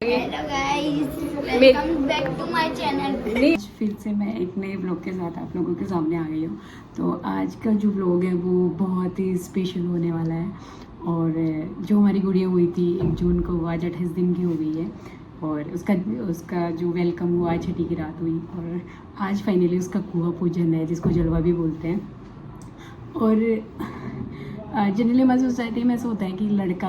Hello guys, welcome back to my channel. फिर से मैं एक नए ब्लॉग के साथ आप लोगों के सामने आ गई हूँ। तो आज का जो ब्लॉग है वो बहुत ही स्पेशल होने वाला है। और जो हमारी गुड़िया हुई थी 1 जून को, वो आज 28 दिन की हो गई है। और उसका जो वेलकम हुआ आज छठी की रात हुई। और आज फाइनली उसका कुआं पूजन है, जिसको जलवा भी बोलते हैं। और जनरली हमारी सोसाइटी में ऐसा होता है कि लड़का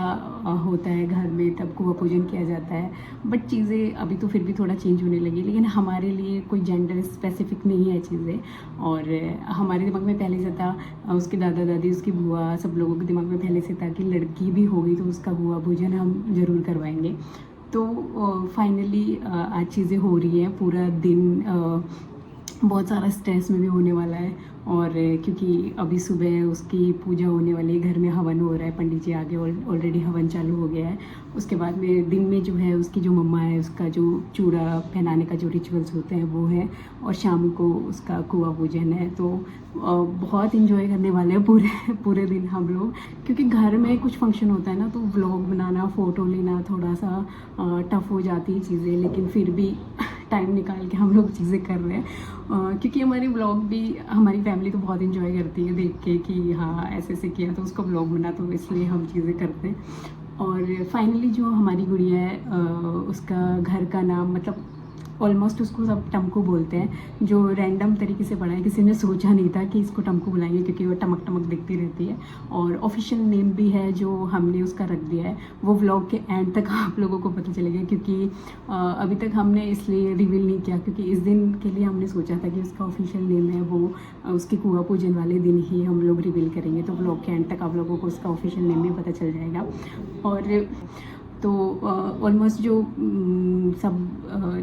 होता है घर में तब कुआं पूजन किया जाता है। बट चीज़ें अभी तो फिर भी थोड़ा चेंज होने लगी, लेकिन हमारे लिए कोई जेंडर स्पेसिफिक नहीं है चीज़ें। और हमारे दिमाग में पहले से था, उसके दादा दादी, उसकी बुआ, सब लोगों के दिमाग में पहले से था कि लड़की भी होगी तो उसका कुआं पूजन हम ज़रूर करवाएंगे। तो फाइनली आज चीज़ें हो रही हैं। पूरा दिन बहुत सारा स्ट्रेस में भी होने वाला है। और क्योंकि अभी सुबह उसकी पूजा होने वाली है, घर में हवन हो रहा है, पंडित जी आगे ऑलरेडी हवन चालू हो गया है। उसके बाद में दिन में जो है उसकी जो मम्मा है, उसका जो चूड़ा पहनाने का जो रिचुअल्स होते हैं वो है। और शाम को उसका कुआं पूजन है। तो बहुत इन्जॉय करने वाले हैं पूरे दिन हम लोग। क्योंकि घर में कुछ फंक्शन होता है ना, तो व्लॉग बनाना, फ़ोटो लेना थोड़ा सा टफ हो जाती है चीज़ें, लेकिन फिर भी टाइम निकाल के हम लोग चीज़ें कर रहे हैं। क्योंकि हमारी व्लॉग भी, हमारी फैमिली तो बहुत इन्जॉय करती है देख के कि हाँ ऐसे ऐसे किया तो उसको व्लॉग बना, तो इसलिए हम चीज़ें करते हैं। और फाइनली जो हमारी गुड़िया है, उसका घर का नाम, मतलब ऑलमोस्ट उसको सब टमकू बोलते हैं, जो रैंडम तरीके से पड़ा है। किसी ने सोचा नहीं था कि इसको टमकू बुलाएंगे, क्योंकि वो टमक टमक दिखती रहती है। और ऑफिशियल नेम भी है जो हमने उसका रख दिया है, वो व्लॉग के एंड तक आप लोगों को पता चलेगा। क्योंकि अभी तक हमने इसलिए रिवील नहीं किया, क्योंकि इस दिन के लिए हमने सोचा था कि उसका ऑफिशियल नेम है वो उसके कुआं पूजन वाले दिन ही हम लोग रिवील करेंगे। तो व्लॉग के एंड तक आप लोगों को उसका ऑफिशियल नेम भी पता चल जाएगा। और तो ऑलमोस्ट जो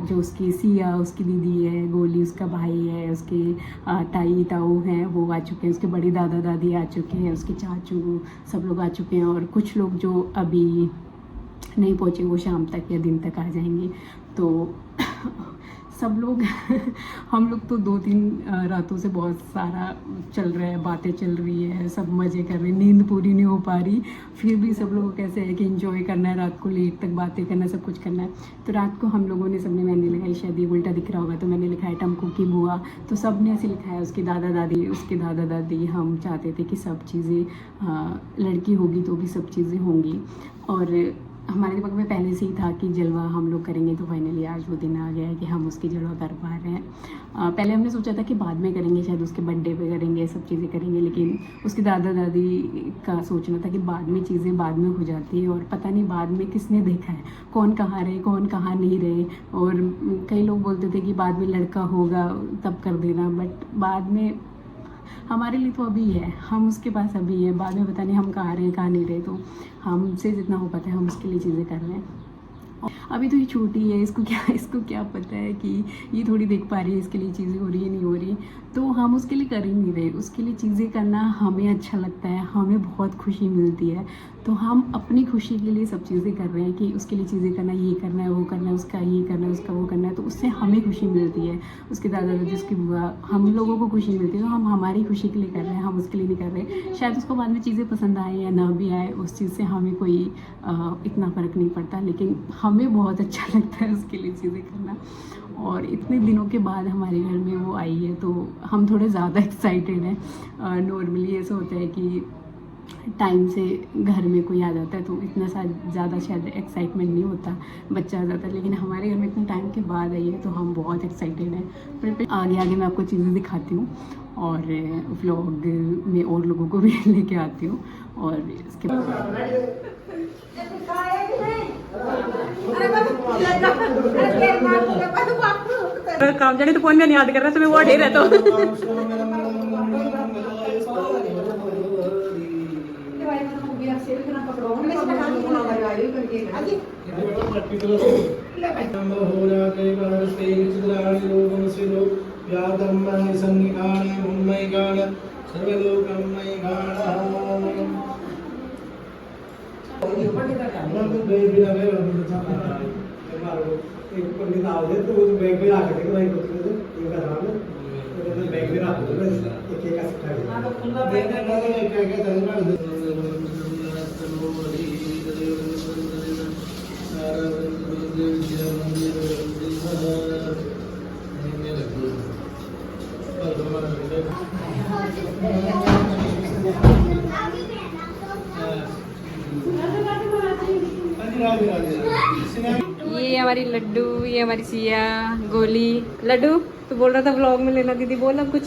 जो उसकी सिया, उसकी दीदी है, गोली उसका भाई है, उसके ताई ताऊ हैं, वो आ चुके हैं। उसके बड़ी दादा दादी आ चुके हैं, उसके चाचू, सब लोग आ चुके हैं। और कुछ लोग जो अभी नहीं पहुँचे वो शाम तक या दिन तक आ जाएंगे। तो सब लोग हम लोग तो 2-3 रातों से बहुत सारा चल रहा है, बातें चल रही है, सब मज़े कर रहे हैं, नींद पूरी नहीं हो पा रही। फिर भी सब लोगों को कैसे है कि एंजॉय करना है, रात को लेट तक बातें करना है, सब कुछ करना है। तो रात को हम लोगों ने, सबने मेहंदी लगाई, शायद ये उल्टा दिख रहा होगा, तो मैंने लिखा है टमकू की बुआ। तो सब ने ऐसे लिखा है, उसके दादा दादी, उसके दादा दादी। हम चाहते थे कि सब चीज़ें, लड़की होगी तो भी सब चीज़ें होंगी। और हमारे दिमाग में पहले से ही था कि जलवा हम लोग करेंगे। तो फाइनली आज वो दिन आ गया है कि हम उसकी जलवा कर पा रहे हैं। पहले हमने सोचा था कि बाद में करेंगे, शायद उसके बर्थडे पे करेंगे, सब चीज़ें करेंगे। लेकिन उसके दादा दादी का सोचना था कि बाद में चीज़ें बाद में हो जाती है, और पता नहीं बाद में किसने देखा है, कौन कहाँ रहे, कौन कहाँ नहीं रहे। और कई लोग बोलते थे कि बाद में लड़का होगा तब कर देना, बट बाद में हमारे लिए तो अभी है, हम उसके पास अभी है। बाद में पता नहीं हम कहाँ रहे कहाँ नहीं रहे। तो हमसे जितना हो पाता है हम उसके लिए चीज़ें कर रहे हैं। अभी तो ये छोटी है, इसको क्या पता है कि ये थोड़ी देख पा रही है इसके लिए चीज़ें हो रही है नहीं हो रही। तो हम उसके लिए कर ही नहीं रहे। उसके लिए चीज़ें करना हमें अच्छा लगता है, हमें बहुत खुशी मिलती है। तो हम अपनी खुशी के लिए सब चीज़ें कर रहे हैं कि उसके लिए चीज़ें करना, ये करना है, वो करना है, उसका ये करना है, उसका वो करना है। तो उससे हमें खुशी मिलती है, उसके दादा दादी, उसकी बुआ, हम लोगों को खुशी मिलती है। तो हम हमारी खुशी के लिए कर रहे हैं, हम उसके लिए नहीं कर रहे। शायद उसको बाद में चीज़ें पसंद आए या ना भी आए, उस चीज़ से हमें कोई इतना फ़र्क नहीं पड़ता। लेकिन हमें बहुत अच्छा लगता है उसके लिए चीज़ें करना। और इतने दिनों के बाद हमारे घर में वो आई है, तो हम थोड़े ज़्यादा एक्साइटेड हैं। नॉर्मली ऐसा होता है कि टाइम से घर में कोई आ जाता है तो इतना ज़्यादा शायद एक्साइटमेंट नहीं होता, बच्चा आ जाता है। लेकिन हमारे घर में इतने टाइम के बाद आई है तो हम बहुत एक्साइटेड हैं। फिर आगे आगे मैं आपको चीज़ें दिखाती हूँ, और व्लॉग में और लोगों को भी लेके आती हूँ। और इसके काम जाने तो फोन में याद कर रहा है, तुम्हें वो ढेर है तो एक पंडित आवे तो उस बैग में रख देंगे भाई कुछ ये करा लो तो बैग में रख दो एक एक का हां तो पूरा बैग में एक एक का रख दो ये हमारी लड्डू, ये हमारी सिया, गोली। लड्डू तू बोल रहा था व्लॉग में लेना, दीदी बोल अब कुछ।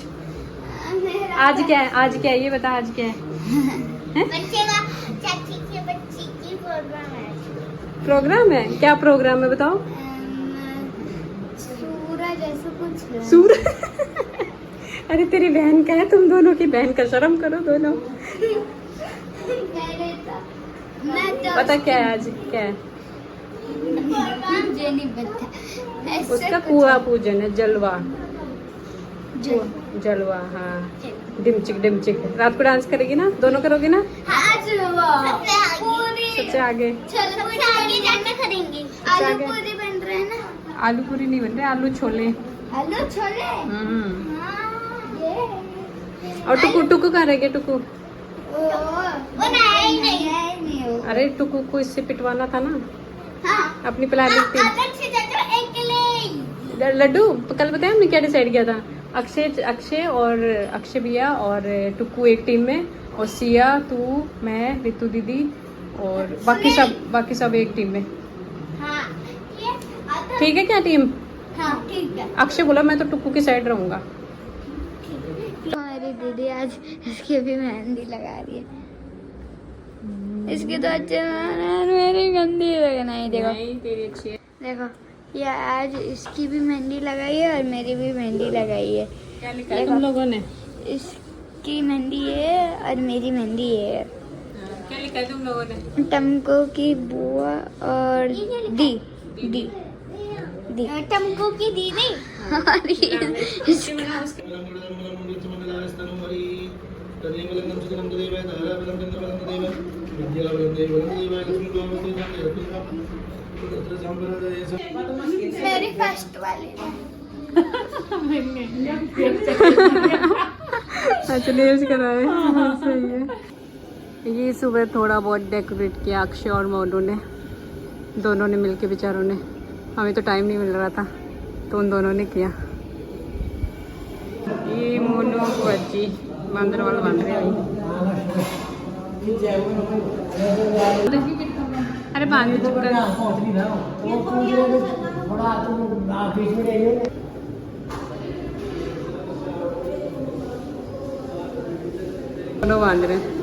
आज क्या है, आज क्या है ये बता, आज क्या है? बच्चे का चाची के बच्ची की प्रोग्राम है। प्रोग्राम है? क्या प्रोग्राम है बताओ? सूरज ऐसा कुछ है। सूरज अरे तेरी बहन का है, तुम दोनों की बहन का, शर्म करो दोनों। मैं तो पता क्या है आज, क्या है? मुझे नहीं पता। ऐसे उसका कुछ कुआ पूजन है, जलवा। जो- जलवा, हाँ। डिमचिक डिमचिक। रात को डांस करेगी ना, दोनों करोगी ना? आज पूरी सबसे आगे। चलो पूरी आगे जाकर करेंगे। आलू आगे। पूरी बन रहे हैं ना। आलू पूरी नहीं बन रहे, आलू छोले। आलू छोले। हम्म। हाँ, ये। और टुकू टुकू कहाँ रह गया टुकू? वो नहीं हो। अरे टुकू को इससे पिटवाना था ना, हाँ। अपनी प्लानिंग थी। अलग से जाते हो एक ले। लड्डू कल बताया हमने क्या डिसाइड किया था? अक्षय भैया और टुकू एक टीम में, और सिया, तू, मैं, रितु दीदी और बाकी सब एक टीम में। हाँ ये आता। ठीक है क्या टीम? हाँ ठीक है। अक्षय बोला मैं तो टुकू की साइड रहूंगा। हमारी दीदी आज इसकी भी मेहंदी लगा रही है। इसकी तो अच्छे मेरी गंदी लगना है। देखो नहीं, तेरी अच्छी है। देखो ये आज इसकी भी मेहंदी लगाई है और मेरी भी मेहंदी लगाई है। क्या लिखा है तुम लोगों ने? इसकी मेहंदी है और मेरी मेहंदी है। क्या लिखा है तुम लोगों ने? टमको की बुआ और दी दी दी टमको की दीदी। और मेरी फर्स्ट वाली अच्छा नेल्स कराए, सही है। ये सुबह थोड़ा बहुत डेकोरेट किया अक्षय और मोनू ने, दोनों ने मिलके, बेचारों ने। हमें तो टाइम नहीं मिल रहा था तो उन दोनों ने किया। ये मोनू को अज्जी बांदर वाला बांध रहे हैं। अरे बांध चुका। दोनों बांध रहे हैं।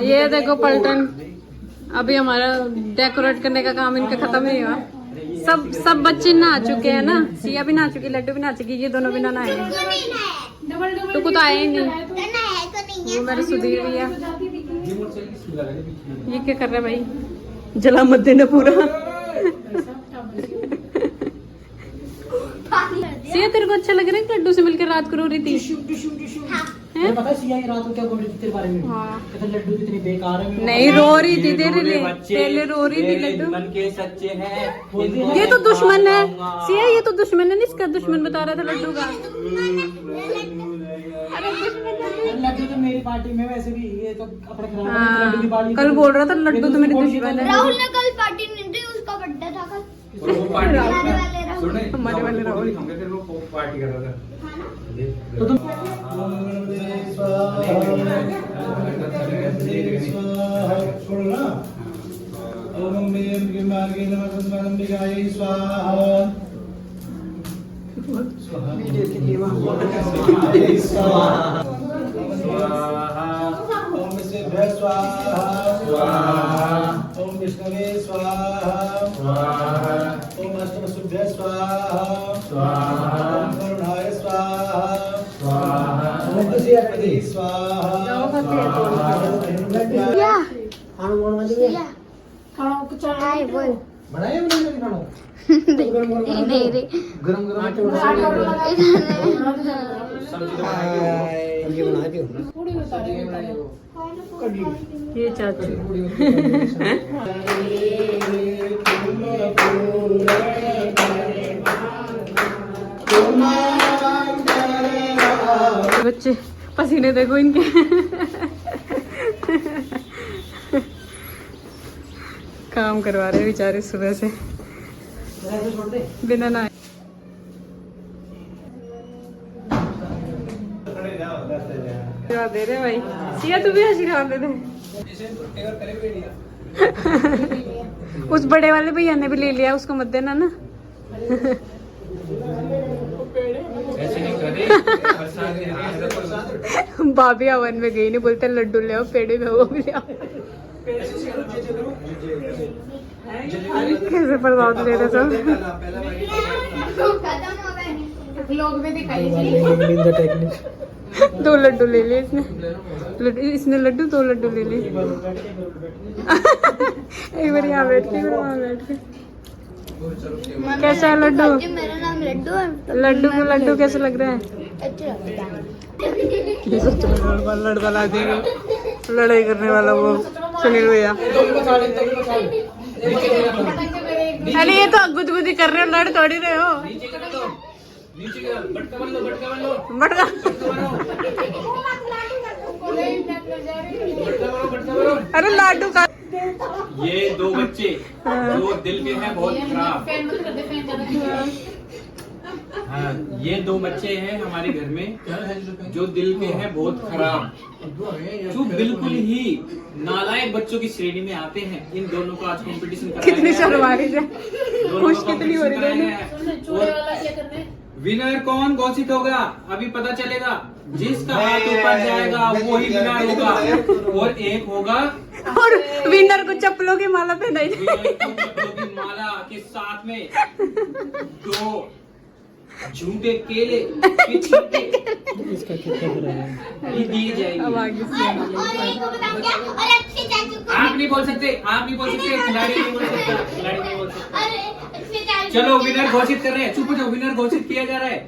ये देखो पलटन, अभी हमारा डेकोरेट करने का काम इनका खत्म नहीं हुआ। सब बच्चे नहा चुके हैं ना, सिया भी नहा चुकी, लड्डू भी नहा चुकी, ये दोनों भी नहाए हैं। टुकू तो आया ही नहीं। वो मेरे सुधीर भैया, ये क्या कर रहे भाई? जला मत देना पूरा। सिया तेरे को अच्छा लग रहा है लड्डू से मिलकर रात को रो रही थी? हैं? पता है सिया ये रात को क्या बोल रही थी तेरे बारे में? हाँ। कहते लड्डू कितनी बेकार है। नहीं रो रही थी तेरे लिए, पहले रो रही थी लड्डू। मन के सच्चे हैं। ये तो दुश्मन है सिया, ये तो दुश्मन है, इसका दुश्मन बता रहा था लड्डू का। अरे दुश्मन लड्डू तो मेरी पार्टी में वैसे भी ये तो अपने खिलाफ है, हाँ, लड्डू की पार्टी कल बोल रहा था लड्डू तो मेरे दुश्मन है। राहुल ने कल पार्टी नहीं दी, उसका बर्थडे था कल। हमारे वाले राहुल। हमारे वाले राहुल। पार्टी कर रहा था। तो तुम छोड़ना। ओम अंबे मार्गे नमः अंबिकायै स्वाहा। ओम विष्णुभ्य स्वाहा। ओम विष्णवे स्वाहा। ओम अष्टवसुभ्य स्वाहा। ओम करुणाय स्वाहा। ओम दशयपति स्वाहा। या खाना बनवा दे। या हाय बोल। बनाया मैंने खाना। नहीं रे गरम गरम ये बना दियो। ये चाचू बच्चे पसीने देखो इनके। काम करवा रहे बेचारे सुबह से बिना नहाए। दे रहे भाई सिया, तू भी आशीर्वाद दे दे। उस बड़े वाले भैया ने भी ले लिया, उसको मत देना ना। भाभी हवन में गई नहीं, बोलते लड्डू ले आओ, पेड़े में वो भी ले आओ। कैसे प्रसाद ले रहे सब लोग में दिखाई। 2 लड्डू ले लिए इसने। इसने लड्डू 2 लड्डू ले लिए। एक बार यहाँ बैठ के, वहाँ बैठ के। कैसा है लड्डू? मेरा नाम लड्डू है। लड्डू कैसे लग रहा है? अच्छा लगता है। लड़का ला देगा, लड़ाई करने वाला वो सुनील भैया। अरे ये तो गुदगुदी कर रहे हो, लड़ थोड़ी रहे हो। बटका अरे लाडू का। ये 2 बच्चे जो दिल के हैं बहुत खराब। हाँ, ये 2 बच्चे हैं हमारे घर में जो दिल के हैं बहुत खराब, जो बिल्कुल ही नालायक बच्चों की श्रेणी में आते हैं। इन दोनों का आज कंपटीशन कराया कितनी शर्मारी है, खुश कितनी हो रही है। विनर कौन घोषित होगा अभी पता चलेगा। जिसका हाथ ऊपर जाएगा वो ही विनर होगा, और एक होगा और विनर को चप्पलों की माला पहनाई विनर को चप्पलों की माला के साथ में 2 झूठे केले की छिलके ये दी जाएगी। आप नहीं बोल सकते, खिलाड़ी नहीं बोल सकता, खिलाड़ी नहीं बोल सकता। चलो विनर घोषित कर रहे हैं, चुप हो जाओ, विनर घोषित किया जा रहा है।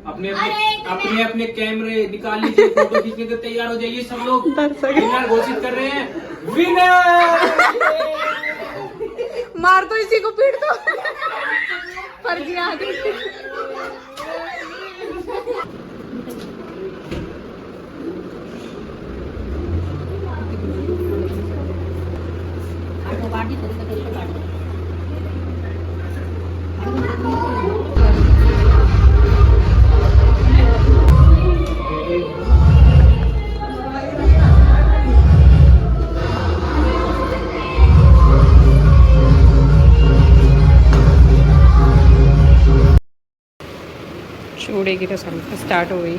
अपने कैमरे निकाल लीजिए, फोटो खींचने के तैयार हो जाइए सब लोग। विनर घोषित कर रहे हैं, विनर। मार दो इसी को, पीट दो। फर्जी आ गई। चूड़े की रस्म स्टार्ट हो गई।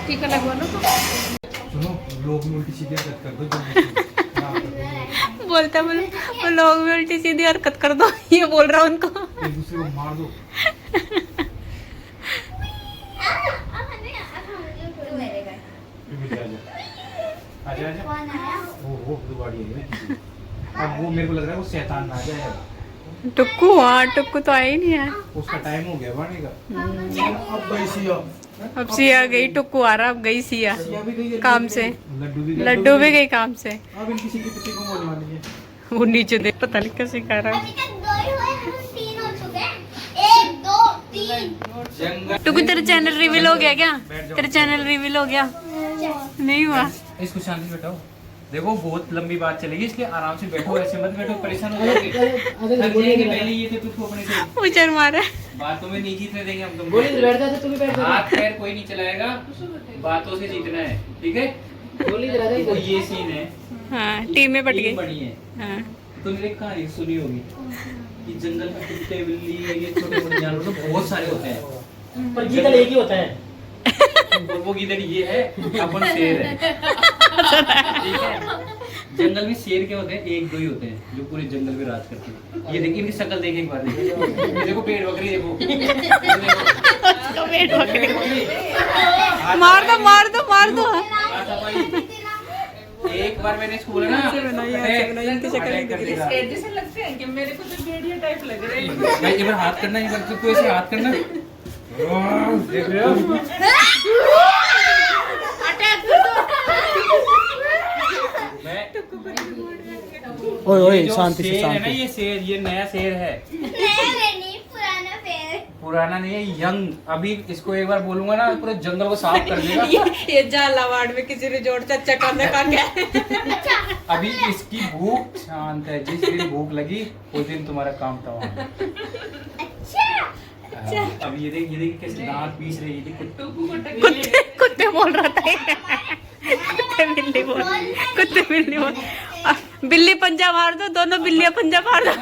टीका लगवा लो। सुनो, लोग में उल्टी सीधी हरकत कर दो। बोलता बोलो वो लोग भी उल्टी सीधी हरकत कर दो, ये बोल रहा उनको। एक दूसरे को मार दो। आजा। वो गाड़ी है किसी। अब वो मेरे को लग रहा है वो शैतान ना जाए। टुक्कू, हाँ टुक्कू तो आया ही नहीं है। उसका टाइम हो गया बढ़ने का। अब गई सिया। अब सिया गई, टुक्कू आ रहा, अब गई सिया भी गई काम से। लड्डू भी गई काम से। अब इनकी किसी के पीछे को मोड़ वाली है। वो नीचे देख, पता नहीं कैसे कर रहा है। टुक्कू तेरा चैनल रिवील हो गया क्या? तेरा चैनल रिवील हो गया? नहीं हुआ। इसको शांति बैठाओ। देखो बहुत लंबी बात चलेगी, इसलिए आराम से बैठो, ऐसे मत बैठो, परेशान हो जाओगे। पहले ये थे तुझको अपने से उचर मारा। बातों में नहीं जीतने देंगे हम तुमको। हाथ पैर कोई नहीं चलाएगा, बातों से जीतना है, ठीक है? तो ये सीन है। हाँ, टीम में बट गई। बनी है। हाँ। तुमने एक कहानी सुनी होगी कि जंगल में कुत्ते बिल्ली ये छोटे मोटे जानवर तो बहुत सारे होते हैं, पर गीदड़ एक ही होता है। वो गीदड़ ये है, अपन शेर है, ठीक है? जंगल में शेर क्या होते हैं? 1-2 ही होते हैं जो पूरे जंगल में राज करते हैं। ये देखिए, इनकी शक्ल देखें एक बार। देखो पेड़ बकरी, देखो पेड़ बकरी। मार दो मार दो मार दो। एक बार मैंने इसको बोला ना अटैक कर देगा। जैसे लगते हैं कि मेरे को तो भेड़िया टाइप लग रहे हैं। भाई एक बार हाथ करना, एक बार तू ऐसे हाथ करना। देख रहे हो? ओए ओए जो शांति से शेर है ना, शांति। ये शेर, ये नया शेर है, पुराना फेर। पुराना नहीं है, यंग। अभी इसको एक बार बोलूंगा ना पूरे जंगल को साफ कर देगा। ये झालावाड़ में किसी रिजोर्ट से चक्कर में का क्या? अभी इसकी भूख शांत है, जिस दिन भूख लगी उस दिन तुम्हारा काम तमाम। अभी ये देख कैसे दांत पीस रही है। कुत्ते कुत्ते बोल रहा था ये। कुत्ते बिल्ली बोल, कुत्ते बिल्ली बोल। बिल्ली पंजा मार दो, दोनों बिल्लियां पंजा मार दो।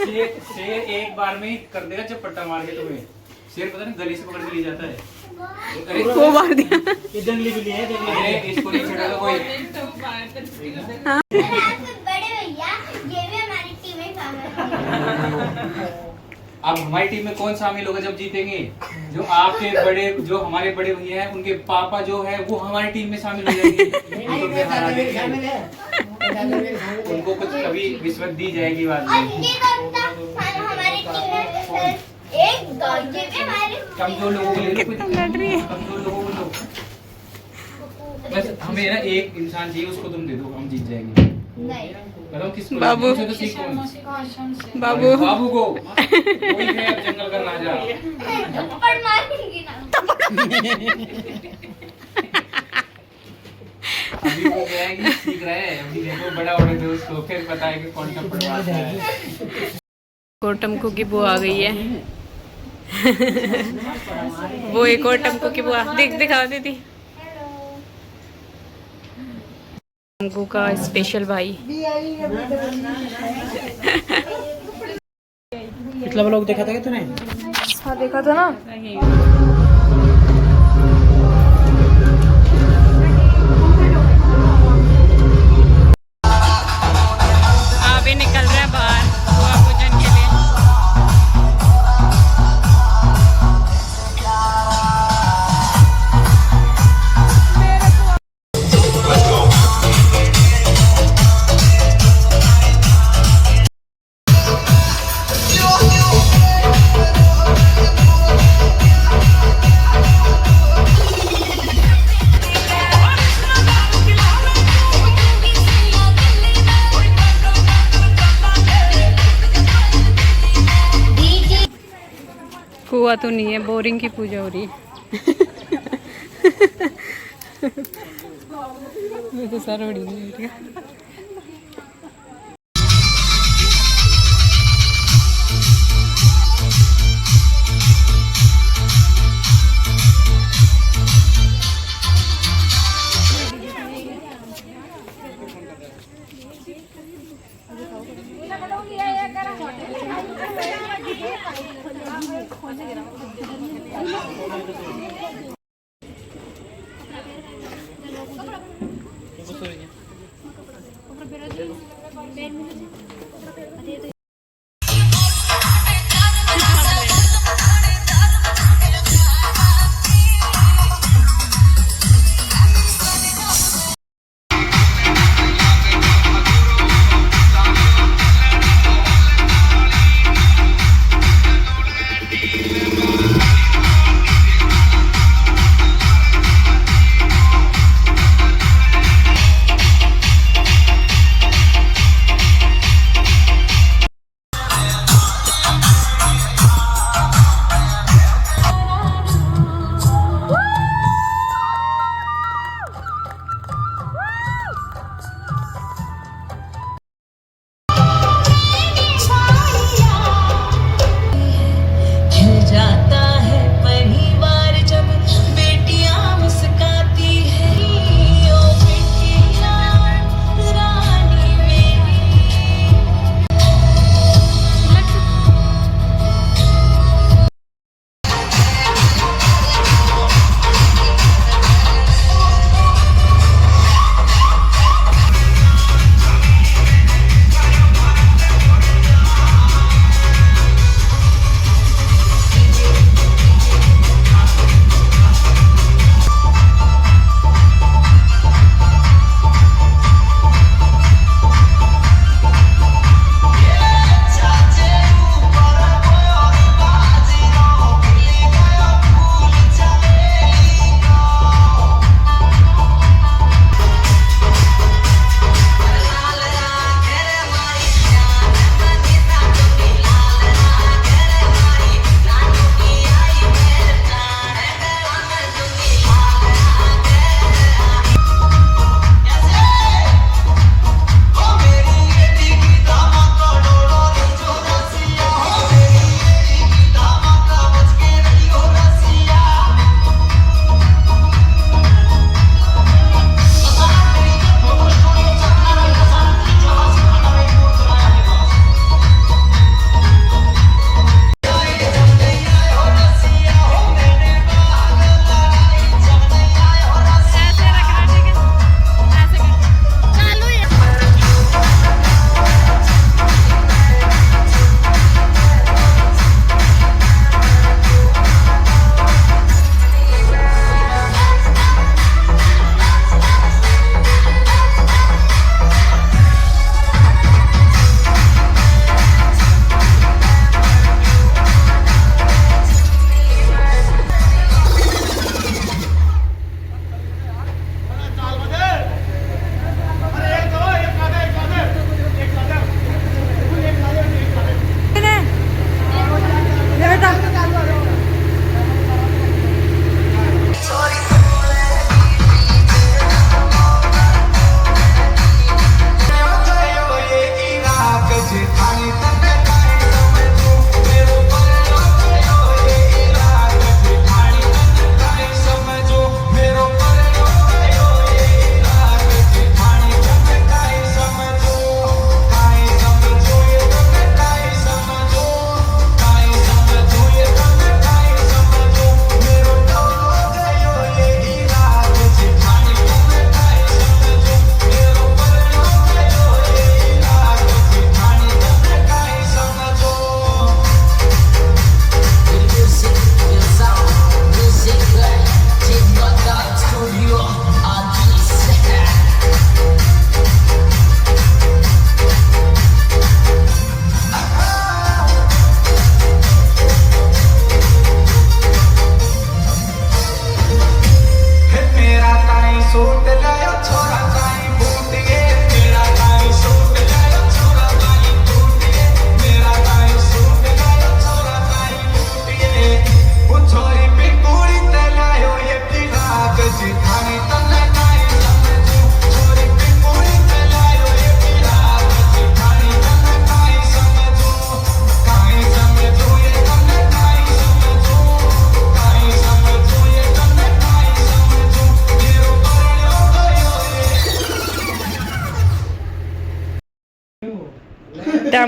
शेर एक बार में ही कर देगा जब पट्टा मार के तुम्हें। शेर पता नहीं गली से पकड़ के ले जाता है। अरे वो मार दिया। ये जंगली बिल्ली है, जंगली बिल्ली। अरे इसको नहीं छेड़ा कोई। बड़े भैया ये भी हमारी टीम में शामिल है। अब हमारी टीम में कौन शामिल होगा जब जीतेंगे? जो आपके बड़े, जो हमारे बड़े भैया हैं, उनके पापा जो है वो हमारी टीम में शामिल हो जाएंगे। उनको फिर हरा देंगे। उनको कुछ कभी रिश्वत दी जाएगी बाद और में। ये करता हमारी टीम में एक दौड़ ये भी हमारे कमजोर लोगों को ले लो, कमजोर लोगों को लो। बस हमें ना एक इंसान चाहिए, उसको तुम दे दो, हम जीत जाएंगे। नहीं बताओ किसको? बाबू। मुझे तो सीख कौन? बाबू बाबू को। कोई है अब जंगल का राजा। थप्पड़ मारेंगी ना। अभी वो क्या है कि सीख रहा है, अभी देखो बड़ा होने दो उसको, फिर पता है कि कौन थप्पड़ मारता है। टमकू की बुआ आ गई है। वो एक और टमकू की बुआ दिखाओ दीदी। टमकू का स्पेशल भाई। पिछला व्लॉग देखा था क्या तूने? हाँ देखा था ना। अभी निकल रहे हैं बाहर बुआ पूजन के लिए। कुआ तो नहीं है, बोरिंग की पूजा हो रही है। ये तो सारा बड़ी नहीं है।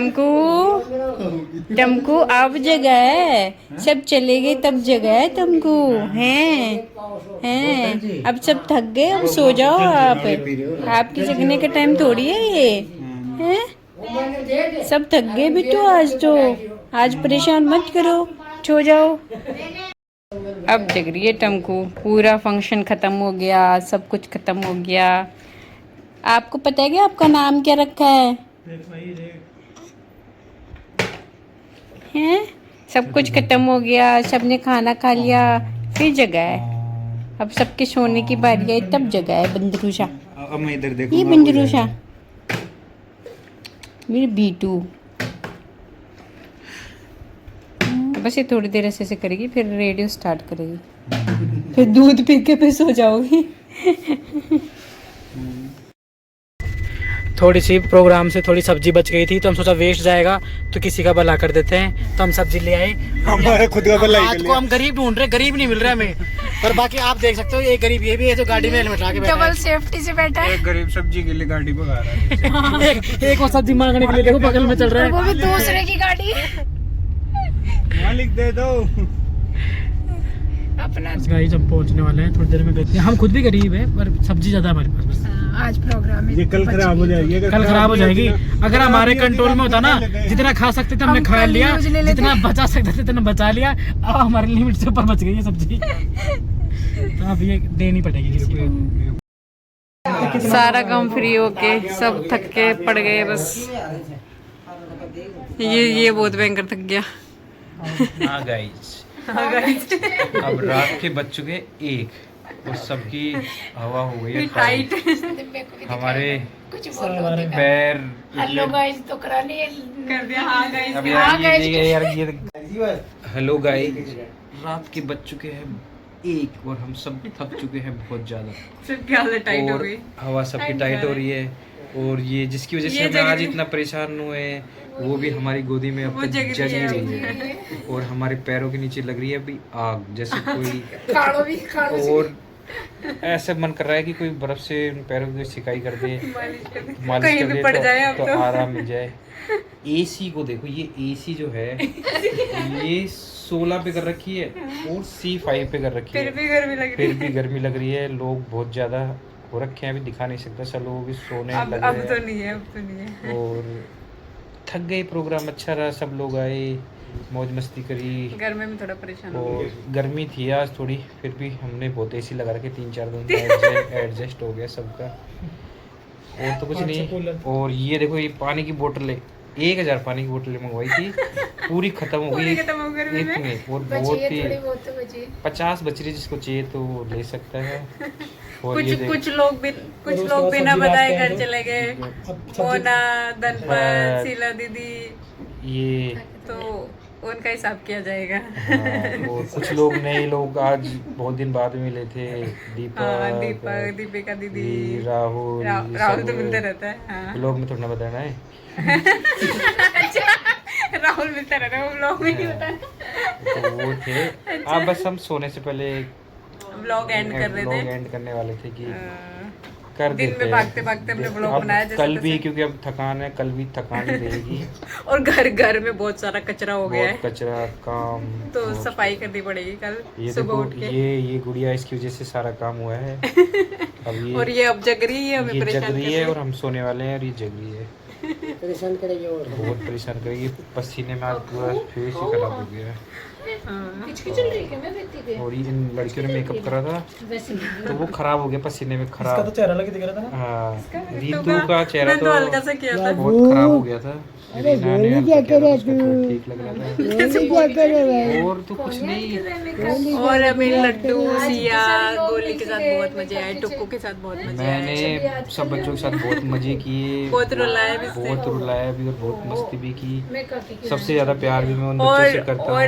टमकू टमकू अब जगह है, सब चले गए तब जगह है टमकू। हैं अब सब थक गए, अब सो जाओ आप। आपकी जगने का टाइम थोड़ी है ये। हैं सब थक गए बिट्टू आज तो, आज परेशान मत करो, सो जाओ। अब जग रही है टमकू। पूरा फंक्शन खत्म हो गया, सब कुछ खत्म हो गया। आपको पता है कि आपका नाम क्या रखा है? हैं सब कुछ खत्म हो गया, सबने खाना खा लिया, फिर जगह है। अब सबके सोने की बारी आई तब जगह है बंदरूषा। अब मैं इधर देखूंगा। ये बंदरूषा मेरे बीटू। बस ये थोड़ी देर ऐसे करेगी, फिर रेडियो स्टार्ट करेगी, फिर दूध पी के फिर सो जाओगी। थोड़ी सी प्रोग्राम से थोड़ी सब्जी बच गई थी, तो हम सोचा वेस्ट जाएगा तो किसी का भला कर देते हैं, तो हम सब्जी ले आए। हमारे खुद का भला आज को हम गरीब ढूंढ रहे, गरीब नहीं मिल रहा हमें। पर बाकी आप देख सकते हो, ये गरीब ये भी है जो गाड़ी में हेलमेट लगा के बैठा है। सेफ्टी से बैठा है। एक गरीब सब्जी के लिए गाड़ी भगा रहा है। एक और सब्जी मांगने के लिए देखो बगल में चल रहा है। वो भी दूसरे की गाड़ी। मालिक दे दो अपना। गाइस हम पहुंचने वाले हैं, थोड़ी देर में देखते हैं। हम खुद भी गरीब है, पर सब्जी ज्यादा हमारे पास बस। आज प्रोग्राम ये कल खराब हो जाएगी। कल खराब हो जाएगी। अगर हमारे कंट्रोल में होता ना, जितना खा सकते थे हमने खा लिया, जितना बचा सकते थे उतना बचा लिया। अब हमारे लिमिट से ऊपर बच गई है सब्जी, तो अब ये देनी पड़ेगी किसी को। सारा काम फ्री होके सब थक के पड़ गए बस। ये बहुत भयंकर थक गया। हाँ गाइस, अब रात के बज चुके 1 और सबकी हवा हो गई है टाइट। हमारे पैर हेलो गाइस तो करा लिए कर दिया। हाँ गाइस, अब यार ये हेलो गाइस, रात के बज चुके हैं 1 और हम सब थक चुके हैं बहुत ज्यादा। सबकी हालत टाइट हो और गई, हवा सबकी टाइट हो रही है, और ये जिसकी वजह से हम आज इतना परेशान हुए, वो भी हमारी गोदी में अब तक जग ही रही है, और हमारे पैरों के नीचे लग रही है अभी आग, जैसे कोई और ऐसे मन कर रहा है कि कोई बर्फ से उन पैरों की सिकाई कर दे, मालिश कर दे तो आराम मिल जाए। एसी को देखो, ये एसी जो है ये 16 पे कर रखी है और C5 पे कर रखी है, फिर भी गर्मी लग रही है। लोग बहुत ज्यादा हो रखे हैं, अभी दिखा नहीं सकता, सब लोग भी सोने लगे हैं। अब तो नहीं है। और थक गए, प्रोग्राम अच्छा रहा, सब लोग आए, मौज मस्ती करी। गर्मी में थोड़ा परेशान हो और गर्मी थी आज थोड़ी, फिर भी हमने बहुत एसी लगा रखे 3-4 दिन में, एडजस्ट हो गया सबका। और तो कुछ नहीं। और ये देखो, ये पानी की बोतलें 1000 पानी की बोतलें मंगवाई थी, पूरी खत्म हो गई इतने। और बहुत ही 50 बच रही, जिसको चाहिए तो वो ले सकता है। और कुछ लोग बिना बताए घर चले गए। मोना, धनपत, शीला दीदी, ये तो उनका हिसाब किया जाएगा। हाँ, और कुछ लोग नए लोग आज बहुत दिन बाद मिले थे, दीपक, दीपिका दीदी, राहुल राहुल तो मिलते रहता है। हाँ। ब्लॉग में थोड़ा बताना है। राहुल मिलता रहता है, वो ब्लॉग में नहीं बताना। तो वो थे। आप बस हम सोने से पहले ब्लॉग एंड कर रहे थे, ब्लॉग एंड करने वाले थे कि कर दिन देते में भागते भागते हमने ब्लॉग बनाया। जैसे कल भी, क्योंकि अब थकान है, कल भी थकान ही रहेगी। और घर में बहुत सारा कचरा हो गया है, कचरा काम, तो सफाई करनी पड़ेगी कल ये सुबह उठ के। ये गुड़िया, इसकी वजह से सारा काम हुआ है। अब ये और ये अब जग रही है, हमें परेशान जग रही है, और हम सोने वाले हैं, और ये जग रही है, परेशान करेगी और बहुत परेशान करेगी। पसीने में आज पूरा फेस ही खराब हो गया है। और ये इन लड़कियों ने मेकअप करा था, तो वो खराब हो गया पसीने में, खराब। इसका तो चेहरा लगे दिख रहा था ना। हाँ, रीतू का चेहरा तो हल्का सा किया था, बहुत खराब हो गया था। रीना ने हल्का किया था, उसको तो ठीक लग रहा था। और तो कुछ नहीं। और मेरे लड्डू, सिया, गोली के साथ बहुत मजे आए, टुक्कू के साथ बहुत मजे आए। मैंने सब बच्चों के साथ बहुत मजे किए, बहुत रुलाया भी, बहुत रुलाया भी, और बहुत मस्ती भी की। सबसे ज्यादा प्यार भी मैं उन बच्चों से करता हूँ।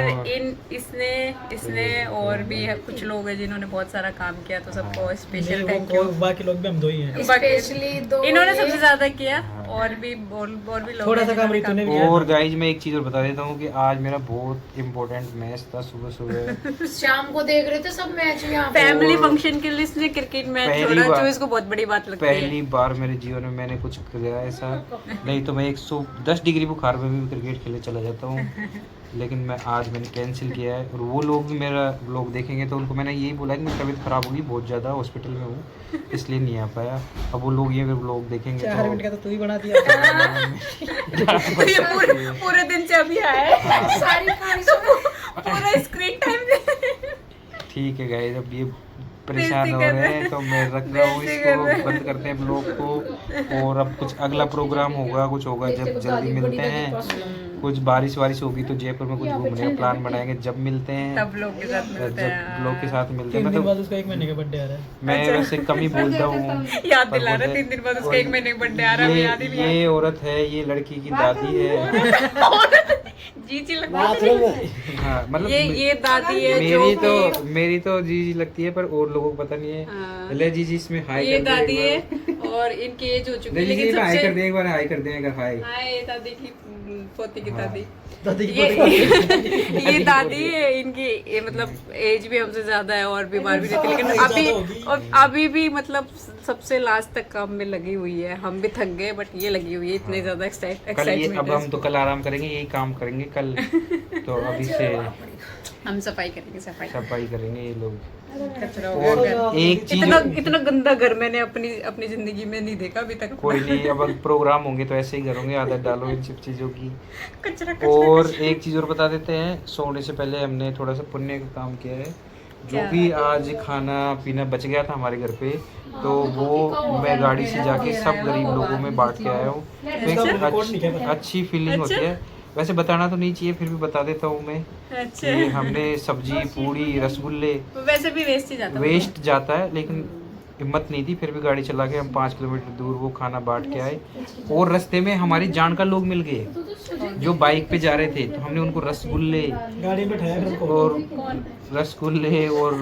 इसने और भी कुछ लोग हैं जिन्होंने बहुत सारा काम किया, तो सबको स्पेशल थैंक यू। बाकी लोग भी हम दो ही हैं। इन्होंने सबसे ज्यादा किया, और भी लोग थोड़ा हैं सा काम जिन्होंने ऋतु ने भी किया और गाइज मैं एक चीज और बता देता हूँ कि आज मेरा बहुत इम्पोर्टेंट मैच था सुबह सुबह। शाम को देख रहे थे सब मैच यहाँ पे। फैमिली फंक्शन के लिए इसने क्रिकेट मैच पहली छोड़ा बार- जो इसको बहुत बड़ी बात लगती है। पहली बार मेरे जीवन में मैंने कुछ किया ऐसा, नहीं तो मैं 110 डिग्री बुखार में भी क्रिकेट खेलने चला जाता हूँ, लेकिन मैं आज मैंने कैंसिल किया है। और वो लोग भी मेरा व्लॉग देखेंगे तो उनको मैंने यही बोला कि मेरी तबीयत ख़राब होगी, बहुत ज़्यादा हॉस्पिटल में हूँ, इसलिए नहीं आ पाया। अब वो लोग ये व्लॉग देखेंगे 4 मिनट तो का तो तू ही बना दिया। तो ये पूरे दिन से अभी आया है सारी कहानी पूरा स्क्रीन टाइम ठीक है गाइस, अब ये परेशान हो बेइज्जती कर रहे रहे हैं हैं। तो मैं रख रहा हूँ बेइज्जती कर रहे इसको, हैं। बंद करते हैं ब्लॉग को। और अब कुछ अगला प्रोग्राम होगा, कुछ होगा जब जल्दी मिलते हैं। कुछ बारिश वारिश होगी तो जयपुर में कुछ घूमने का प्लान बनाएंगे, जब मिलते हैं तब लोग के साथ मिलते जब हैं। ब्लॉग के साथ मिलते 3 हैं। दिन मैं बाद तो उसका 1 महीने का बर्थडे आ रहा है। मैं वैसे कम ही बोलता हूँ, याद पर दिला रहा मुझे- 3 दिन बाद उसका 1 महीने का बर्थडे आ रहा है, हमें याद ही नहीं ये औरत है, ये लड़की की दादी है। जी जी लगता है। बाथरूम में हाँ मतलब ये दादी है जो मेरी तो जीजी लगती है, पर और लोगों को पता नहीं है। हाँ। ले जीजी इसमें हाई ये कर दे एक दादी है बार। और इनकी एज हो चुकी है, ले जीजी लेकिन हाई कर सबसे दे एक बार, हाई कर दे अगर हाई। हाय दादी की पोती की हाँ। दादी दादी की ये पोती ये दादी है इनकी, ये मतलब एज भी हमसे ज्यादा है और बीमार भी रहती है, लेकिन हाँ, अभी ज्यादा होगी। और अभी भी मतलब सबसे लास्ट तक काम में लगी हुई है। हम भी थक गए बट ये लगी हुई है, इतने ज्यादा कल ये एक्साइटमेंट अब हम तो कल आराम करेंगे, यही काम करेंगे कल। तो अभी से हम सफाई करेंगे सफाई करेंगे ये लोग। कचरा हो गया और घर। एक चीज इतना गंदा घर मैंने अपनी जिंदगी में नहीं देखा अभी तक। कोई नहीं, अब प्रोग्राम होंगे तो ऐसे ही करोगे, आदत डालो इन सब चीज़ों की। कचरा और एक चीज़ और बता देते हैं, सोने से पहले हमने थोड़ा सा पुण्य का काम किया है। जो क्या? भी आज खाना पीना बच गया था हमारे घर पे, तो वो मैं गाड़ी से जाके सब गरीब लोगों में बांट के आया हूँ। तो एक अच्छी फीलिंग होती है। वैसे बताना तो नहीं चाहिए, फिर भी बता देता हूँ मैं अच्छा कि हमने सब्जी, पूड़ी, रसगुल्ले, वैसे भी वेस्ट ही जाता है। वेस्ट जाता है, लेकिन हिम्मत नहीं थी, फिर भी गाड़ी चला के हम 5 किलोमीटर दूर वो खाना बांट के आए। और रास्ते में हमारी जान का लोग मिल गए जो बाइक पे जा रहे थे, तो हमने उनको रसगुल्ले गाड़ी में बैठाया फिर उनको। और रसगुल्ले और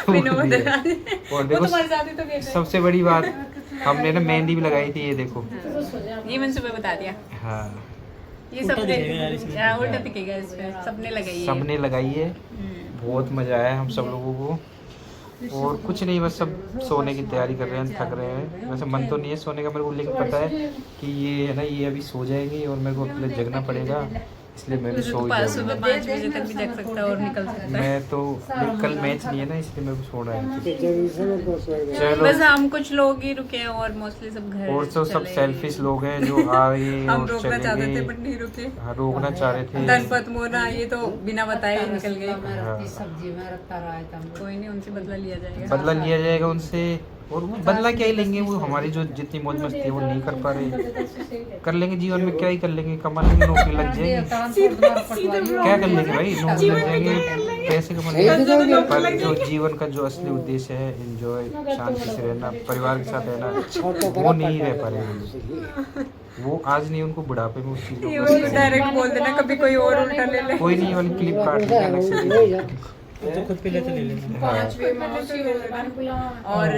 विनोद और वो देखो तुम्हारे साथ ही तो गए थे। सबसे बड़ी बात, हमने ना मेहंदी भी लगाई थी, ये देखो। ये मैंने सुबह बता दिया। हाँ, ये उल्टा सबने दिखेगा यार इसमें। हाँ, उल्टा दिखेगा इसमें, सबने लगाई है। सबने लगाई है। हम्म। बहुत मजा आया हम सब लोगों को। और कुछ नहीं, बस सब सोने की तैयारी कर रहे हैं, थक रहे हैं। वैसे मन तो नहीं है सोने का मेरे को, लेकिन पता है कि ये है ना, ये अभी सो जाएंगे और मेरे को अपने लिए जगना पड़ेगा, इसलिए मैं भी सो ही सुबह जाऊंगा। 5 बजे तक भी जग सकता है और निकल सकता है। मैं तो कल मैच नहीं है ना, इसलिए मेरे को सोना है। चलो, बस हम कुछ लोग ही रुके हैं और मोस्टली सब घर और तो सब चले सेल्फिश लोग हैं जो आए हम और रोकना चले चाहते थे गए। बट नहीं रुके। हाँ, रोकना चाह रहे थे। धनपत मोना ये तो बिना बताए ही निकल गए। हाँ, सब्जी में रखता रहा है तब। कोई नहीं, उनसे बदला लिया जाएगा। बदला लिया जाएगा उनसे। और वो बदला क्या ही लेंगे, वो हमारी जो जितनी मौज मस्ती है वो नहीं कर पा रहे। कर लेंगे जीवन में, क्या ही कर लेंगे, कमा लेंगे, नौकरी लग जाएगी। क्या कर लेंगे भाई, नौकरी लग जाएंगे, पैसे कमा लेंगे। पर जो जीवन का जो असली उद्देश्य है, एंजॉय, शांति से रहना, परिवार के साथ रहना, वो नहीं रह पा रहे। वो आज नहीं, उनको बुढ़ापे में उस चीज़ ये को वो डायरेक्ट बोल देना, कभी कोई और उल्टा ले ले। कोई नहीं, वाली क्लिप काट देंगे अलग से दे देंगे। तो खुद पे लेते ले लेंगे। हाँ, और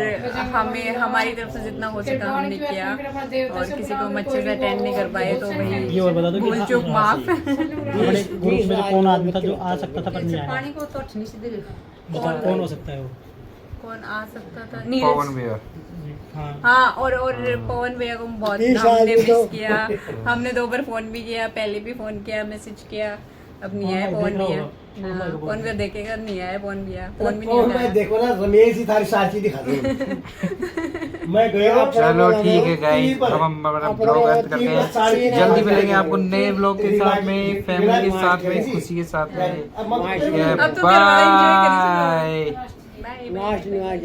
हमें हमारी तरफ से जितना हो सका हमने किया, और किसी को हम अच्छे से अटेंड नहीं कर पाए तो ये और बता भाई दो कि भूल चूक माफ। हमारे ग्रुप में जो कौन आदमी था जो आ सकता था पर नहीं आया, पानी को तो अच्छी से दे। बताओ कौन हो सकता है वो? कौन आ सकता था? पवन नीरज। भैया। हाँ, हाँ, और पवन भैया को बहुत हमने मिस किया। हमने 2 बार फोन भी किया, पहले भी फोन किया, मैसेज किया, अब नहीं आया पवन भैया। हाँ, पवन भैया देखेगा, नहीं आया पवन भैया, फोन भी नहीं और मैं आया। देखो ना, रमेश ही थारी साची दिखा दे। मैं गया। चलो ठीक है गाइस, अब हम अपना ब्लॉग अंत करते हैं। जल्दी मिलेंगे आपको नए ब्लॉग के साथ में, फैमिली के साथ में, खुशी के साथ में। अब तो करवाओ, enjoy करिए बाय।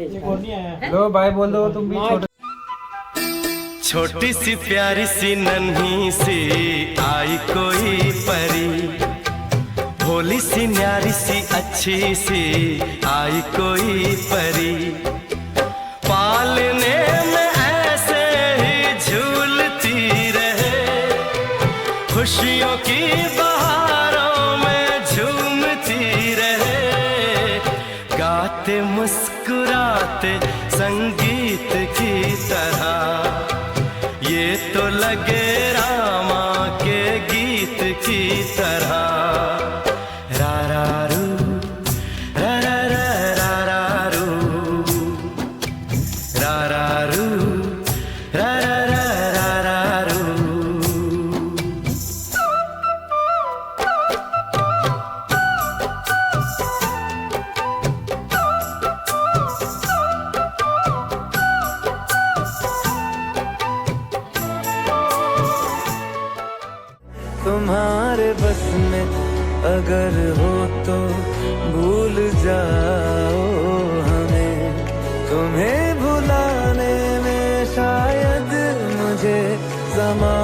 एक और नहीं आया। लो बाय बोल दो तुम भी। छोटी सी प्यारी सी नन्ही सी आई कोई परी, भोली सी न्यारी सी अच्छी सी आई कोई परी, पालने में ऐसे ही झूलती रहे, खुशियों की बहारों में झूमती रहे, गाते मुस्कुराते संगीत की तरह ये ये तो लगे रामा के गीत की तरह। रा रा रू, रा रा रा रा रा रू, रा रा रू, रा रा रा रा रा रू। तुम्हारे बस में अगर हो तो भूल जाओ हमें, तुम्हें भुलाने में शायद मुझे ज़माना